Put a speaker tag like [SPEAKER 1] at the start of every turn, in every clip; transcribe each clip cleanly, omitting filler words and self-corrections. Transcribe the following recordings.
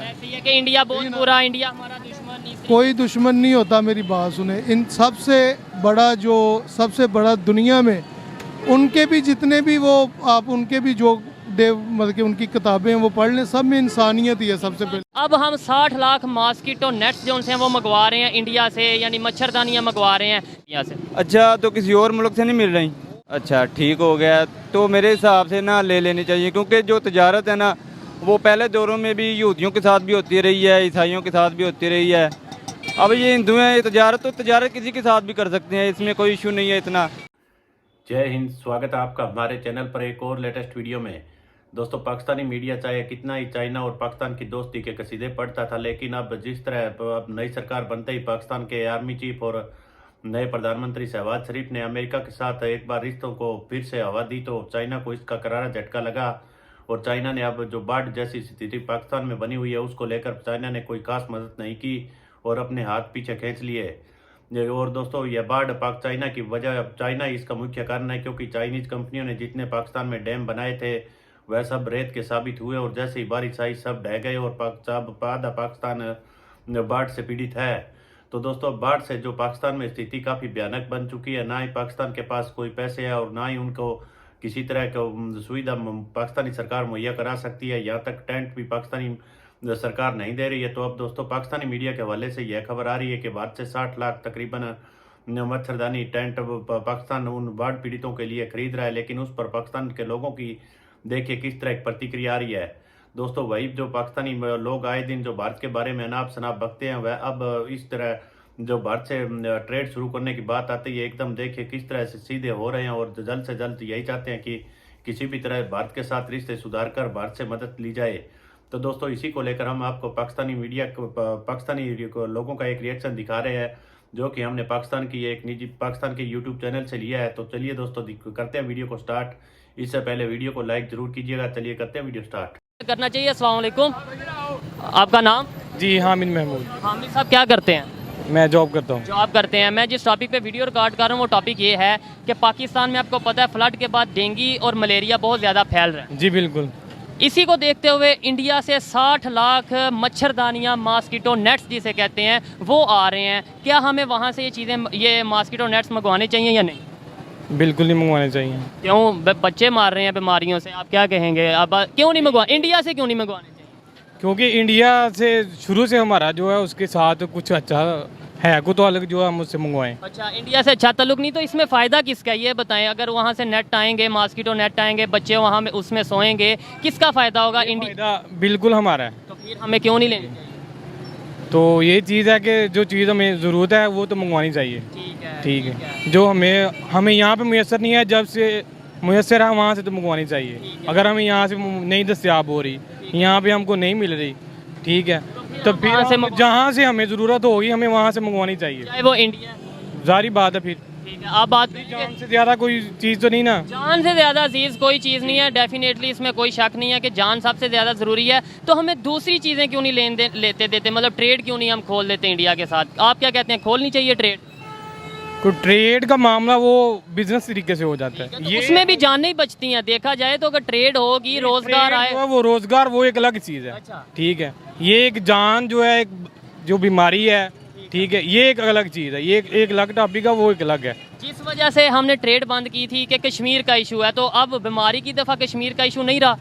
[SPEAKER 1] ऐसे ही है कि इंडिया बहुत बुरा, इंडिया हमारा दुश्मन।
[SPEAKER 2] कोई दुश्मन नहीं होता, मेरी बात सुने। इन सबसे बड़ा दुनिया में उनके भी जितने भी वो आप उनके भी जो मतलब कि उनकी किताबें हैं वो पढ़ लें, सब में इंसानियत ही है सबसे पहले।
[SPEAKER 1] अब हम 60 लाख मॉस्किटो नेट्स जो हैं वो मंगवा रहे हैं इंडिया से, यानी मच्छरदानियाँ मंगवा रहे हैं इंडिया से।
[SPEAKER 3] अच्छा, तो किसी और मुल्क से नहीं मिल रही? अच्छा, ठीक हो गया। तो मेरे हिसाब से ना ले लेनी चाहिए, क्योंकि जो तजारत है ना वो पहले दौरों में भी यहूदियों के साथ भी होती रही है, ईसाइयों के साथ भी होती रही है। अब ये हिंदू हैं, ये तजारत किसी के साथ भी कर सकते हैं, इसमें कोई इशू नहीं है इतना।
[SPEAKER 4] जय हिंद, स्वागत है आपका हमारे चैनल पर एक और लेटेस्ट वीडियो में। दोस्तों, पाकिस्तानी मीडिया चाहे कितना ही चाइना और पाकिस्तान की दोस्ती के कसीदे पढ़ता था, लेकिन अब जिस तरह अब नई सरकार बनते ही पाकिस्तान के आर्मी चीफ और नए प्रधानमंत्री शहबाज शरीफ ने अमेरिका के साथ एक बार रिश्तों को फिर से हवा दी, तो चाइना को इसका करारा झटका लगा। और चाइना ने अब जो बाढ़ जैसी स्थिति पाकिस्तान में बनी हुई है उसको लेकर चाइना ने कोई खास मदद नहीं की और अपने हाथ पीछे खींच लिए। और दोस्तों, यह बाढ़ पाक चाइना की वजह, चाइना इसका मुख्य कारण है, क्योंकि चाइनीज कंपनियों ने जितने पाकिस्तान में डैम बनाए थे वह सब रेत के साबित हुए और जैसे ही बारिश आई सब ढह गए और आधा पाकिस्तान बाढ़ से पीड़ित है। तो दोस्तों, बाढ़ से जो पाकिस्तान में स्थिति काफ़ी भयानक बन चुकी है, ना ही पाकिस्तान के पास कोई पैसे है और ना ही उनको किसी तरह का सुविधा पाकिस्तानी सरकार मुहैया करा सकती है। यहाँ तक टेंट भी पाकिस्तानी सरकार नहीं दे रही है। तो अब दोस्तों, पाकिस्तानी मीडिया के हवाले से यह खबर आ रही है कि भारत से 60 लाख तकरीबन मच्छरदानी टेंट पाकिस्तान उन बाढ़ पीड़ितों के लिए खरीद रहा है, लेकिन उस पर पाकिस्तान के लोगों की देखिए किस तरह की प्रतिक्रिया आ रही है। दोस्तों, वही जो पाकिस्तानी लोग आए दिन जो भारत के बारे में अनाप शनाप बकते हैं, वह अब इस तरह जो भारत से ट्रेड शुरू करने की बात आती है एकदम देखिए किस तरह से सीधे हो रहे हैं और जल्द से जल्द यही चाहते हैं कि किसी भी तरह भारत के साथ रिश्ते सुधार कर भारत से मदद ली जाए। तो दोस्तों, इसी को लेकर हम आपको पाकिस्तानी मीडिया पाकिस्तानी लोगों का एक रिएक्शन दिखा रहे हैं, जो कि हमने पाकिस्तान के यूट्यूब चैनल से लिया है। तो चलिए दोस्तों, करते हैं वीडियो को स्टार्ट। इससे पहले वीडियो को लाइक जरूर कीजिएगा। चलिए करते हैं वीडियो स्टार्ट।
[SPEAKER 1] करना चाहिए। अस्सलाम वालेकुम, आपका नाम?
[SPEAKER 5] जी, हामिद महमूद।
[SPEAKER 1] हामिद साहब, क्या करते हैं?
[SPEAKER 5] मैं जॉब करता हूँ।
[SPEAKER 1] जॉब करते हैं। मैं जिस टॉपिक पे वीडियो रिकॉर्ड कर रहा हूँ वो टॉपिक ये है कि पाकिस्तान में आपको पता है फ्लड के बाद डेंगू और मलेरिया बहुत ज़्यादा फैल रहा है।
[SPEAKER 5] जी बिल्कुल।
[SPEAKER 1] इसी को देखते हुए इंडिया से 60 लाख मच्छरदानियाँ, मॉस्किटो नेट्स जिसे कहते हैं, वो आ रहे हैं। क्या हमें वहाँ से ये मॉस्किटो नेट्स मंगवाने चाहिए या नहीं?
[SPEAKER 5] बिल्कुल नहीं मंगवाने चाहिए।
[SPEAKER 1] क्यों? बच्चे मार रहे हैं बीमारियों से, आप क्या कहेंगे? अब क्यों नहीं मंगवा, इंडिया से क्यों नहीं मंगवाने चाहिए?
[SPEAKER 5] क्योंकि इंडिया से शुरू से हमारा जो है उसके साथ कुछ अच्छा है, कुछ तो अलग जो है हम उससे मंगवाएं।
[SPEAKER 1] अच्छा, इंडिया से अच्छा ताल्लुक नहीं, तो इसमें फ़ायदा किसका ये बताएं? अगर वहाँ से नेट आएंगे, मॉस्किटो नेट आएंगे, बच्चे वहाँ में उसमें सोएंगे, किसका फ़ायदा होगा? इंडिया
[SPEAKER 5] बिल्कुल हमारा है।
[SPEAKER 1] तो फिर हमें क्यों नहीं लेनी चाहिए?
[SPEAKER 5] तो ये चीज़ है कि जो चीज़ हमें ज़रूरत है वो तो मंगवानी चाहिए। ठीक है। जो हमें यहाँ पे मुयसर नहीं है, जब से मुयसर है वहाँ से तो मंगवानी चाहिए। अगर हमें यहाँ से नहीं दस्तियाब हो रही, यहाँ पे हमको नहीं मिल रही, ठीक है, तो फिर जहाँ से हमें ज़रूरत होगी हमें वहाँ से मंगवानी चाहिए,
[SPEAKER 1] चाहे वो इंडिया।
[SPEAKER 5] जारी बात है। फिर
[SPEAKER 1] ठीक है, आप बात
[SPEAKER 5] जान से ज़्यादा कोई चीज़ तो नहीं ना।
[SPEAKER 1] जान से ज़्यादा अजीज़ कोई चीज़ नहीं है, डेफिनेटली इसमें कोई शक नहीं है कि जान सबसे ज़्यादा ज़रूरी है। तो हमें दूसरी चीज़ें क्यों नहीं लेते देते, मतलब ट्रेड क्यों नहीं हम खोल देते इंडिया के साथ? आप क्या कहते हैं, खोलनी चाहिए ट्रेड?
[SPEAKER 5] तो ट्रेड का मामला वो बिजनेस तरीके से हो जाता है,
[SPEAKER 1] तो उसमें भी जानें ही बचती हैं। देखा जाए तो अगर ट्रेड होगी, रोजगार आए,
[SPEAKER 5] वो रोजगार वो एक अलग चीज़ है।
[SPEAKER 1] अच्छा।
[SPEAKER 5] ठीक है, ये एक जान जो है, एक जो बीमारी है, ठीक है, ये एक अलग चीज़ है, ये एक अलग टॉपिक है, वो एक अलग है।
[SPEAKER 1] जिस वजह से हमने ट्रेड बंद की थी कि कश्मीर का इशू है, तो अब बीमारी की दफ़ा कश्मीर का इशू नहीं रहा,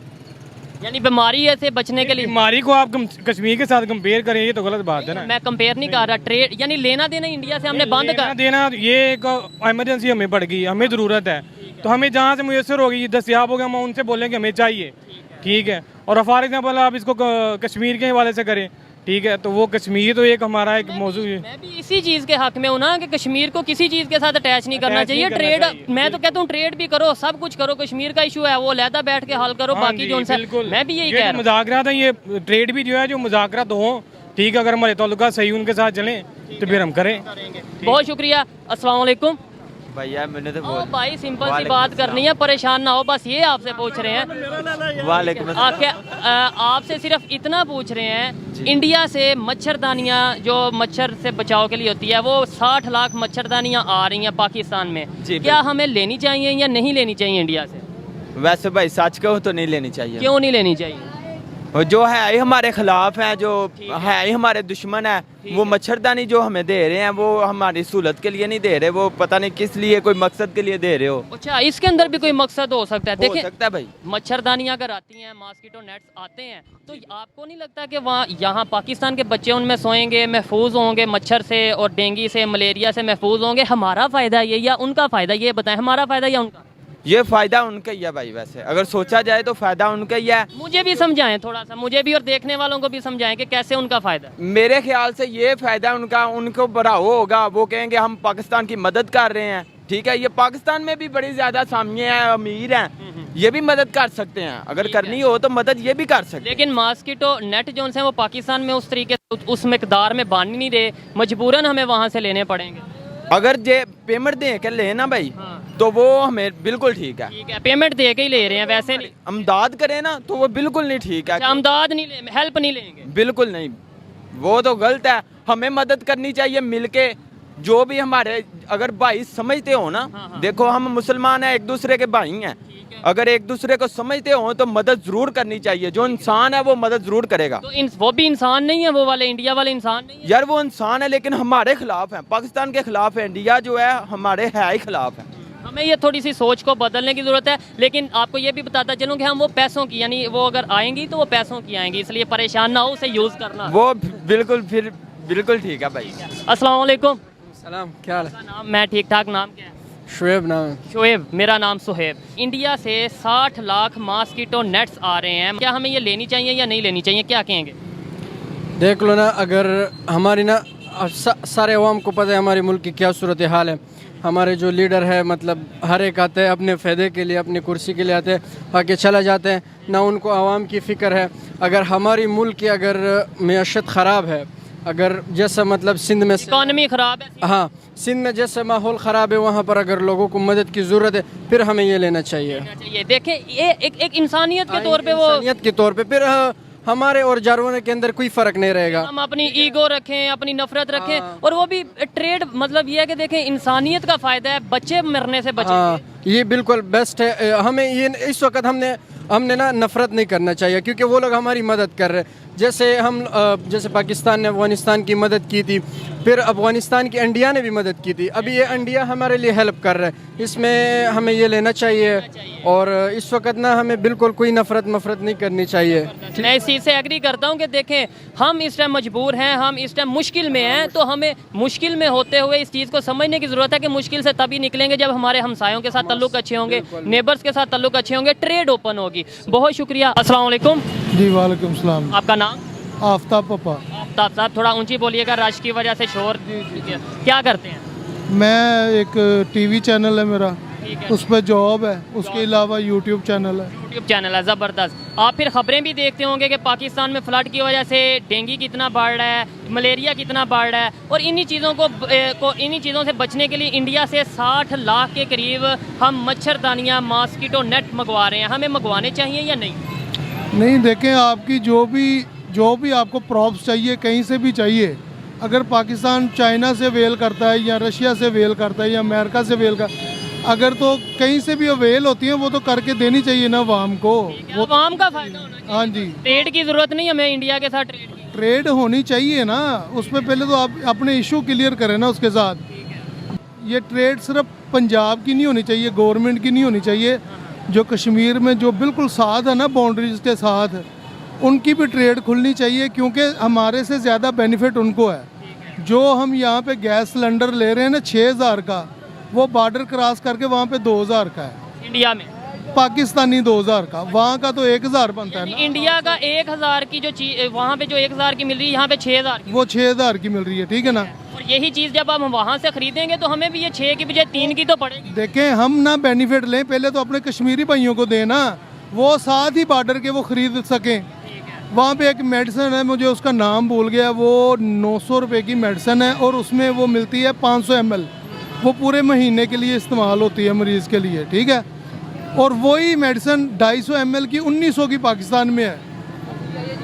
[SPEAKER 1] यानी बीमारी से बचने के लिए
[SPEAKER 5] बीमारी को आप कश्मीर के साथ कंपेयर करें, ये तो गलत बात है ना।
[SPEAKER 1] मैं कंपेयर नहीं कर रहा, ट्रेड यानी लेना देना इंडिया से हमने बंद कर
[SPEAKER 5] देना, ये एक इमरजेंसी हमें पड़ गई, हमें ज़रूरत है, तो हमें जहाँ से मुयसर होगी, दस्तियाब होगा, हम उनसे बोलेंगे हमें चाहिए, ठीक है। और फॉर एग्जाम्पल आप इसको कश्मीर के हवाले से करें, ठीक है, तो वो कश्मीर तो एक हमारा एक मौजू है।
[SPEAKER 1] मैं भी इसी चीज़ के हक में हूँ ना कि कश्मीर को किसी चीज़ के साथ अटैच नहीं करना चाहिए। ट्रेड मैं तो कहता हूँ ट्रेड भी करो, सब कुछ करो, कश्मीर का इशू है वो अलहदा बैठ के हल करो, बाकी जो उनसे मैं भी यही कह रहा हूँ।
[SPEAKER 5] मुज़ाकरात है, ये ट्रेड भी जो है जो मुज़ाकरात हो, ठीक है, अगर हमारे ताल्लुकात सही उनके साथ चलें तो फिर हम करें।
[SPEAKER 1] बहुत शुक्रिया। अस्सलाम वालेकुम
[SPEAKER 3] भैया, मैंने तो
[SPEAKER 1] ओ भाई, सिंपल सी बात करनी है, परेशान ना हो, बस ये आपसे पूछ रहे हैं।
[SPEAKER 3] वालेकुम
[SPEAKER 1] आपसे सिर्फ इतना पूछ रहे हैं, इंडिया से मच्छरदानियाँ जो मच्छर से बचाव के लिए होती है, वो 60 लाख मच्छरदानियाँ आ रही हैं पाकिस्तान में, क्या हमें लेनी चाहिए या नहीं लेनी चाहिए इंडिया से?
[SPEAKER 3] वैसे भाई सच कहूँ तो नहीं लेनी चाहिए।
[SPEAKER 1] क्यों नहीं लेनी चाहिए?
[SPEAKER 6] और जो है ही हमारे खिलाफ हैं, जो है ही हमारे दुश्मन है, वो मच्छरदानी जो हमें दे रहे हैं वो हमारी सहूलत के लिए नहीं दे रहे, वो पता नहीं किस लिए, कोई मकसद के लिए दे रहे हो।
[SPEAKER 1] अच्छा, इसके अंदर भी कोई मकसद हो सकता है।
[SPEAKER 6] हो
[SPEAKER 1] देखिए,
[SPEAKER 6] सकता है भाई।
[SPEAKER 1] मच्छरदानियां अगर आती हैं, मॉस्किटो नेट्स आते हैं, तो आपको नहीं लगता कि वहाँ यहाँ पाकिस्तान के बच्चे उनमें सोएंगे, महफूज होंगे मच्छर से और डेंगू से, मलेरिया से महफूज होंगे? हमारा फ़ायदा ये या उनका फ़ायदा, ये बताएं, हमारा फ़ायदा या उनका?
[SPEAKER 6] ये फ़ायदा उनका ही है भाई, वैसे अगर सोचा जाए तो फ़ायदा उनका ही है।
[SPEAKER 1] मुझे भी समझाएं थोड़ा सा, मुझे भी और देखने वालों को भी समझाएं कि कैसे उनका फ़ायदा।
[SPEAKER 6] मेरे ख्याल से ये फ़ायदा उनका, उनको बढ़ाओ होगा, वो कहेंगे हम पाकिस्तान की मदद कर रहे हैं, ठीक है। ये पाकिस्तान में भी बड़ी ज़्यादा सामिये हैं, अमीर हैं, ये भी मदद कर सकते हैं, अगर करनी हो तो मदद ये भी कर सकते हैं।
[SPEAKER 1] लेकिन मॉस्किटो नेट जो हैं वो पाकिस्तान में उस तरीके से उस मकदार में बांध नहीं रहे, मजबूरन हमें वहाँ से लेने पड़ेंगे।
[SPEAKER 6] अगर जे पेमेंट दे के लेना भाई, तो वो हमें बिल्कुल ठीक है।
[SPEAKER 1] ठीक है, पेमेंट दे के ही ले रहे हैं, वैसे नहीं
[SPEAKER 6] अमदाद करें ना तो वो बिल्कुल नहीं ठीक है।
[SPEAKER 1] अमदाद नहीं ले, हेल्प नहीं लेंगे,
[SPEAKER 6] बिल्कुल नहीं, वो तो गलत है। हमें मदद करनी चाहिए मिलके, जो भी हमारे अगर भाई समझते हो ना, देखो हम मुसलमान हैं, एक दूसरे के भाई हैं, अगर एक दूसरे को समझते हो तो मदद जरूर करनी चाहिए। जो इंसान है वो मदद जरूर करेगा।
[SPEAKER 1] तो वो भी इंसान नहीं है, वो वाले इंडिया वाले इंसान नहीं है
[SPEAKER 6] यार, वो इंसान है लेकिन हमारे खिलाफ है, पाकिस्तान के खिलाफ है। इंडिया जो है हमारे है ही खिलाफ है।
[SPEAKER 1] हमें ये थोड़ी सी सोच को बदलने की ज़रूरत है। लेकिन आपको ये भी बताता चलूँ कि हम वो पैसों की, यानी वो अगर आएंगी तो वो पैसों की आएंगी, इसलिए परेशान ना हो, उसे यूज़ करना।
[SPEAKER 6] वो बिल्कुल फिर बिल्कुल ठीक है भाई।
[SPEAKER 1] अस्सलाम वालेकुम।
[SPEAKER 7] सलाम, क्या हाल है?
[SPEAKER 1] आपका नाम? मैं ठीक ठाक। नाम क्या है?
[SPEAKER 7] शुएब नाम है।
[SPEAKER 1] शोएब, मेरा नाम सुहेब। इंडिया से 60 लाख मॉस्किटो नेट्स आ रहे हैं, क्या हमें ये लेनी चाहिए या नहीं लेनी चाहिए, क्या कहेंगे?
[SPEAKER 7] देख लो ना, अगर हमारी ना सारे अवाम को पता है हमारे मुल्क की क्या सूरत हाल है। हमारे जो लीडर है, मतलब हर एक आते हैं अपने फ़ायदे के लिए, अपनी कुर्सी के लिए आते हैं, आके चला जाते हैं, ना उनको आवाम की फ़िक्र है। अगर हमारी मुल्क की अगर मैशत ख़राब है, अगर जैसा मतलब सिंध में
[SPEAKER 1] इकॉनमी ख़राब है,
[SPEAKER 7] हाँ, सिंध में जैसे माहौल ख़राब है, वहाँ पर अगर लोगों को मदद की ज़रूरत है, फिर हमें ये लेना चाहिए।
[SPEAKER 1] देखें, ये एक इंसानियत के तौर पे, वो
[SPEAKER 7] इंसानियत के तौर पे, फिर हमारे और जानवरों के अंदर कोई फ़र्क नहीं रहेगा।
[SPEAKER 1] हम अपनी ईगो रखें, अपनी नफरत रखें, और वो भी ट्रेड, मतलब ये है कि देखें, इंसानियत का फ़ायदा है, बच्चे मरने से बचेंगे।
[SPEAKER 7] हाँ, ये बिल्कुल बेस्ट है। हमें ये इस वक्त हमने ना नफ़रत नहीं करना चाहिए, क्योंकि वो लोग हमारी मदद कर रहे हैं। जैसे पाकिस्तान ने अफ़गानिस्तान की मदद की थी, फिर अफ़गानिस्तान की इंडिया ने भी मदद की थी, अभी ये इंडिया हमारे लिए हेल्प कर रहा है, इसमें हमें ये लेना चाहिए। और इस वक्त ना हमें बिल्कुल कोई नफ़रत नहीं करनी चाहिए।
[SPEAKER 1] मैं इस चीज़ से एग्री करता हूँ कि देखें, हम इस टाइम मजबूर हैं, हम इस टाइम मुश्किल में हैं, तो हमें मुश्किल में होते हुए इस चीज़ को समझने की ज़रूरत है कि मुश्किल से तभी निकलेंगे जब हमारे हमसायों के साथ ताल्लुक अच्छे होंगे, नेबर्स के साथ ताल्लुक अच्छे होंगे, ट्रेड ओपन होगी। बहुत शुक्रिया। अस्सलाम वालेकुम।
[SPEAKER 2] जी वालेकुम सलाम।
[SPEAKER 1] आपका नाम?
[SPEAKER 2] आफ्ताब पप्पा।
[SPEAKER 1] आफ्ताब साहब, थोड़ा ऊंची बोलिएगा, रश की वजह से शोर। क्या करते हैं?
[SPEAKER 2] मैं एक टीवी चैनल है मेरा, उस पर जॉब है, उसके अलावा यूट्यूब चैनल है।
[SPEAKER 1] यूट्यूब चैनल है, ज़बरदस्त। आप फिर ख़बरें भी देखते होंगे कि पाकिस्तान में फ्लड की वजह से डेंगू कितना बढ़ रहा है, मलेरिया कितना बढ़ रहा है, और इन्हीं चीज़ों से बचने के लिए इंडिया से 60 लाख के करीब हम मच्छरदानियाँ, मॉस्किटो नेट मंगवा रहे हैं। हमें मंगवाने चाहिए या नहीं?
[SPEAKER 2] नहीं, देखें, आपकी जो भी आपको प्रॉप्स चाहिए, कहीं से भी चाहिए, अगर पाकिस्तान चाइना से वेल करता है या रशिया से वेल करता है या अमेरिका से वेल कर, अगर तो कहीं से भी अवेल होती है, वो तो करके देनी चाहिए ना आवाम को।
[SPEAKER 1] वो आवाम का फायदा होना चाहिए।
[SPEAKER 2] हाँ जी,
[SPEAKER 1] ट्रेड की ज़रूरत नहीं हमें इंडिया के साथ
[SPEAKER 2] ट्रेड होनी चाहिए ना, उसमें पहले तो आप अपने इशू क्लियर करें ना उसके साथ। ये ट्रेड सिर्फ पंजाब की नहीं होनी चाहिए, गवर्नमेंट की नहीं होनी चाहिए, जो कश्मीर में जो बिल्कुल साथ है ना, बाउंड्रीज के साथ, उनकी भी ट्रेड खुलनी चाहिए, क्योंकि हमारे से ज़्यादा बेनिफिट उनको है। जो हम यहाँ पे गैस सिलेंडर ले रहे हैं ना 6000 का, वो बॉर्डर क्रॉस करके वहाँ पे 2000 का है
[SPEAKER 1] इंडिया में,
[SPEAKER 2] पाकिस्तानी 2000 का, वहाँ का तो 1000 बनता है ना।
[SPEAKER 1] इंडिया का 1000 की जो चीज वहाँ पे जो 1000 की मिल रही है, यहाँ पे 6000 की,
[SPEAKER 2] वो 6000 की मिल रही है, ठीक है ना।
[SPEAKER 1] और यही चीज़ जब हम वहाँ से खरीदेंगे तो हमें भी ये 6 की बजाय 3 की तो पड़ेगी।
[SPEAKER 2] देखें, हम ना बेनिफिट लें, पहले तो अपने कश्मीरी भाइयों को देना, वो साथ ही बॉर्डर के वो खरीद सकें। वहाँ पे एक मेडिसिन है, मुझे उसका नाम भूल गया, वो 900 रुपये की मेडिसिन है, और उसमें वो मिलती है 500 ml, वो पूरे महीने के लिए इस्तेमाल होती है मरीज़ के लिए, ठीक है। और वही मेडिसिन 250 ml की 1900 की पाकिस्तान में है,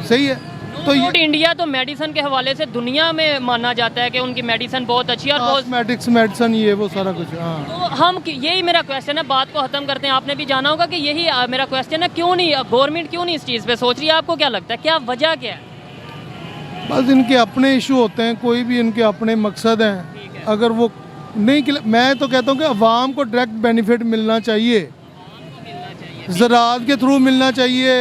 [SPEAKER 2] सही है। तो ये
[SPEAKER 1] इंडिया तो मेडिसिन के हवाले से दुनिया में माना जाता है कि उनकी मेडिसिन बहुत अच्छी है और बहुत
[SPEAKER 2] कॉस्मेटिक्स मेडिसिन ये वो सारा कुछ, हाँ।
[SPEAKER 1] तो हम यही मेरा क्वेश्चन है, बात को खत्म करते हैं। आपने भी जाना होगा कि यही मेरा क्वेश्चन है, क्यों नहीं गवर्नमेंट क्यों नहीं इस चीज़ पे सोच रही है? आपको क्या लगता है, क्या वजह क्या है?
[SPEAKER 2] बस इनके अपने इशू होते हैं, कोई भी इनके अपने मकसद हैं। अगर वो नहीं मैं तो कहता हूँ कि अवाम को डायरेक्ट बेनिफिट मिलना चाहिए, ज़राअत के थ्रू मिलना चाहिए,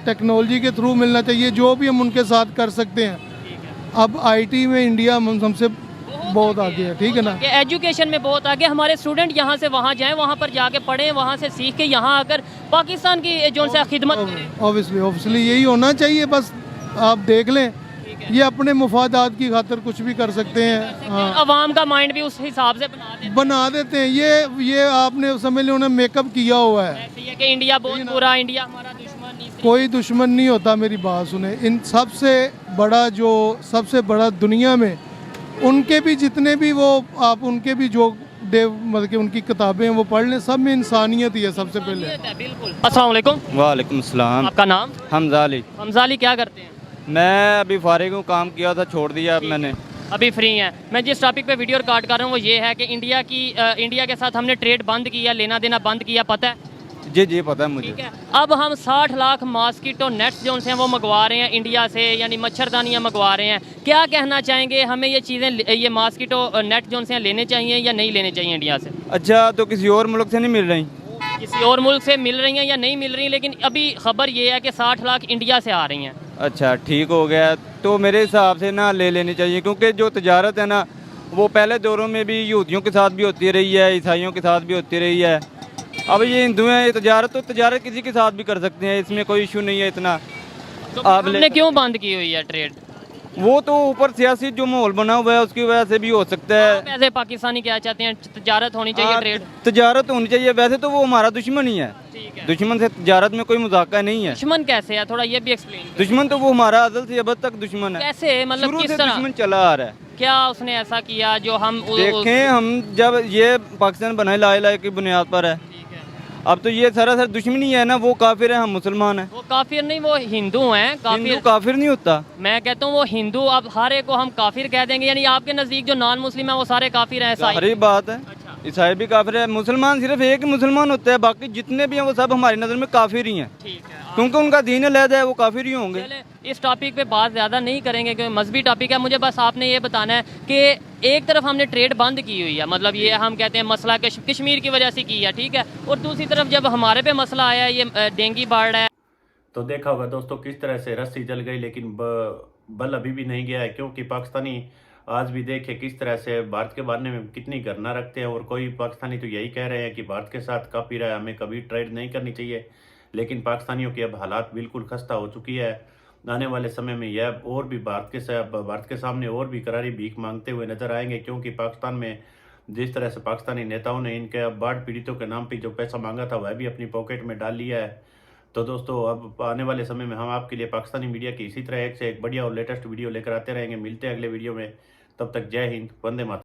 [SPEAKER 2] टेक्नोलॉजी के थ्रू मिलना चाहिए, जो भी हम उनके साथ कर सकते हैं। अब आईटी में इंडिया हमसे बहुत आगे है, ठीक है ना।
[SPEAKER 1] एजुकेशन में बहुत आगे, हमारे स्टूडेंट यहाँ से वहाँ जाएं, वहाँ पर जाके पढ़ें, वहाँ से सीख के यहाँ आकर पाकिस्तान की जो से खिदमत करें।
[SPEAKER 2] ऑब्वियसली यही होना चाहिए। बस आप देख लें, ये अपने मुफादात की खातिर कुछ भी कर सकते हैं। हाँ,
[SPEAKER 1] अवाम का माइंड भी उस हिसाब से
[SPEAKER 2] बना देते हैं। ये आपने समझ लिया, उन्हें मेकअप किया हुआ है।
[SPEAKER 1] ऐसे ही है कि इंडिया बहुत बुरा, इंडिया हमारा दुश्मन नहीं।
[SPEAKER 2] कोई दुश्मन नहीं होता, मेरी बात सुने। इन सबसे बड़ा दुनिया में उनके भी जितने भी वो आप उनके भी जो मतलब कि उनकी किताबें हैं वो पढ़ लें, सब में इंसानियत ही है सबसे पहले।
[SPEAKER 1] बिल्कुल। अस्सलाम वालेकुम।
[SPEAKER 3] वालेकुम सलाम।
[SPEAKER 1] आपका नाम?
[SPEAKER 3] हमजा अली।
[SPEAKER 1] हमजा अली, क्या करते हैं?
[SPEAKER 3] मैं अभी फारिग हूँ, काम किया था, छोड़ दिया अब मैंने।
[SPEAKER 1] अभी फ्री हैं। मैं जिस टॉपिक पे वीडियो रिकॉर्ड कर रहा हूँ वो ये है कि इंडिया के साथ हमने ट्रेड बंद किया, लेना देना बंद किया, पता है?
[SPEAKER 3] जी पता है मुझे।
[SPEAKER 1] ठीक है। अब हम 60 लाख मॉस्किटो नेट्स जो हैं वो मंगवा रहे हैं इंडिया से, यानी मच्छरदानियाँ मंगवा रहे हैं। क्या कहना चाहेंगे, हमें ये चीज़ें, ये मॉस्किटो नेट जो हैं लेने चाहिए या नहीं लेने चाहिए इंडिया से?
[SPEAKER 3] अच्छा, तो किसी और मुल्क से नहीं मिल रही?
[SPEAKER 1] किसी और मुल्क से मिल रही हैं या नहीं मिल रही, लेकिन अभी खबर ये है कि 60 लाख इंडिया से आ रही हैं।
[SPEAKER 3] अच्छा, ठीक हो गया। तो मेरे हिसाब से ना ले लेनी चाहिए, क्योंकि जो तजारत है ना वो पहले दौरों में भी यहूदियों के साथ भी होती रही है, ईसाइयों के साथ भी होती रही है। अब ये हिंदू हैं, ये तजारत किसी के साथ भी कर सकते हैं, इसमें कोई इशू नहीं है इतना।
[SPEAKER 1] तो आपने क्यों बंद की हुई है ट्रेड?
[SPEAKER 3] वो तो ऊपर सियासी जो माहौल बना हुआ है उसकी वजह से भी हो सकता है।
[SPEAKER 1] आप ऐसे पाकिस्तानी क्या चाहते हैं, तजारत होनी चाहिए, ट्रेड
[SPEAKER 3] तजारत होनी चाहिए। वैसे तो वो हमारा दुश्मन ही है, दुश्मन से तजारत में कोई मजाका नहीं है।
[SPEAKER 1] दुश्मन कैसे है, थोड़ा ये भी एक्सप्लेन।
[SPEAKER 3] दुश्मन तो वो हमारा अज़ल से अब तक दुश्मन है।
[SPEAKER 1] कैसे, मतलब
[SPEAKER 3] शुरू
[SPEAKER 1] किस
[SPEAKER 3] से
[SPEAKER 1] तरह
[SPEAKER 3] दुश्मन चला आ रहा है।
[SPEAKER 1] क्या उसने ऐसा किया जो हम
[SPEAKER 3] देखें, हम जब ये पाकिस्तान बना ला इलाहे की बुनियाद पर है, अब तो ये सरासर दुश्मनी है ना। वो काफिर है, हम मुसलमान हैं।
[SPEAKER 1] वो काफिर नहीं, वो हिंदू हैं।
[SPEAKER 3] काफिर नहीं होता।
[SPEAKER 1] मैं कहता हूँ वो हिंदू, अब हर एक को हम काफिर कह देंगे, यानी आपके नजदीक जो नॉन मुस्लिम है वो सारे काफिर हैं?
[SPEAKER 3] सारी बात है।
[SPEAKER 1] अच्छा।
[SPEAKER 3] ईसाई भी काफिर है, मुसलमान सिर्फ एक ही मुसलमान होता है, बाकी जितने भी हैं वो सब हमारी नज़र में काफिर ही हैं।
[SPEAKER 1] ठीक है,
[SPEAKER 3] क्योंकि उनका दीन अलग है, वो काफिर ही होंगे।
[SPEAKER 1] इस टॉपिक पे बात ज़्यादा नहीं करेंगे क्योंकि मजहबी टॉपिक है। मुझे बस आपने ये बताना है कि एक तरफ हमने ट्रेड बंद की हुई है, मतलब ये हम कहते हैं मसला कश्मीर की वजह से की है, ठीक है, और दूसरी तरफ जब हमारे पे मसला आया है, ये डेंगू बढ़ रहा है।
[SPEAKER 4] तो देखा होगा दोस्तों किस तरह से रस्सी जल गई, लेकिन बल अभी भी नहीं गया है, क्योंकि पाकिस्तानी आज भी देखे किस तरह से भारत के बारे में कितनी घृणा रखते हैं। और कोई पाकिस्तानी तो यही कह रहे हैं कि भारत के साथ काफी रहा है, हमें कभी ट्रेड नहीं करनी चाहिए। लेकिन पाकिस्तानियों की अब हालात बिल्कुल खस्ता हो चुकी है। आने वाले समय में यह और भी भारत के सामने और भी करारी भीख मांगते हुए नजर आएंगे, क्योंकि पाकिस्तान में जिस तरह से पाकिस्तानी नेताओं ने इनके बाढ़ पीड़ितों के नाम पे जो पैसा मांगा था वह भी अपनी पॉकेट में डाल लिया है। तो दोस्तों, अब आने वाले समय में हम आपके लिए पाकिस्तानी मीडिया की इसी तरह एक से एक बढ़िया और लेटेस्ट वीडियो लेकर आते रहेंगे। मिलते हैं अगले वीडियो में, तब तक जय हिंद, वंदे मातरम।